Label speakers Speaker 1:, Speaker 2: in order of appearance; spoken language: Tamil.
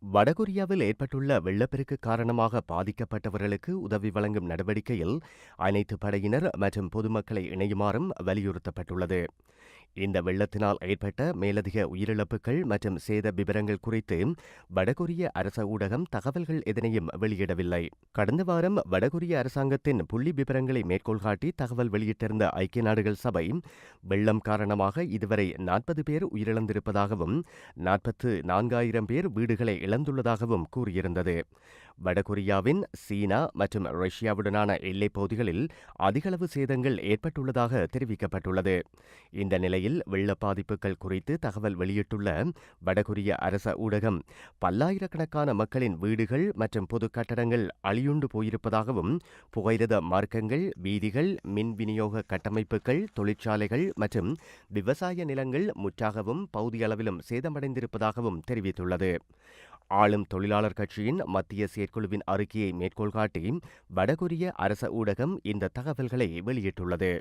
Speaker 1: வடகொரியாவில் ஏற்பட்டுள்ள வெள்ளப்பெருக்கு காரணமாக பாதிக்கப்பட்டவர்களுக்கு உதவி வழங்கும் நடவடிக்கையில் அனைத்து படையினர் மற்றும் பொதுமக்களை இணையுமாறும் வலியுறுத்தப்பட்டுள்ளது. இந்த வெள்ளத்தினால் ஏற்பட்ட மேலதிக உயிரிழப்புகள் மற்றும் சேத விவரங்கள் குறித்து வடகொரிய அரச ஊடகம் தகவல்கள் எதனையும் வெளியிடவில்லை. கடந்த வாரம் வடகொரிய அரசாங்கத்தின் புள்ளி விவரங்களை மேற்கோள் காட்டி தகவல் வெளியிட்டிருந்த ஐக்கிய நாடுகள் சபை வெள்ளம் காரணமாக இதுவரை 40 பேர் உயிரிழந்திருப்பதாகவும் 44,000 பேர் வீடுகளை இழந்துள்ளதாகவும் கூறியிருந்தது. வடகொரியாவின் சீனா மற்றும் ரஷ்யாவுடனான எல்லைப் பகுதிகளில் அதிகளவு சேதங்கள் ஏற்பட்டுள்ளதாக தெரிவிக்கப்பட்டுள்ளது. இந்த நிலையில் வெள்ள பாதிப்புகள் குறித்து தகவல் வெளியிட்டுள்ள வடகொரிய அரச ஊடகம் பல்லாயிரக்கணக்கான மக்களின் வீடுகள் மற்றும் பொது கட்டடங்கள் அழியுண்டு போயிருப்பதாகவும் புகையிரத மார்க்கங்கள், வீதிகள், மின் விநியோக கட்டமைப்புகள், தொழிற்சாலைகள் மற்றும் விவசாய நிலங்கள் முற்றாகவும் பகுதியளவிலும் சேதமடைந்திருப்பதாகவும் தெரிவித்துள்ளது. ஆளும் தொழிலாளர் கட்சியின் மத்திய செயற்குழுவின் அறிக்கையை மேற்கோள் காட்டி வடகொரிய அரச ஊடகம் இந்த தகவல்களை வெளியிட்டுள்ளது.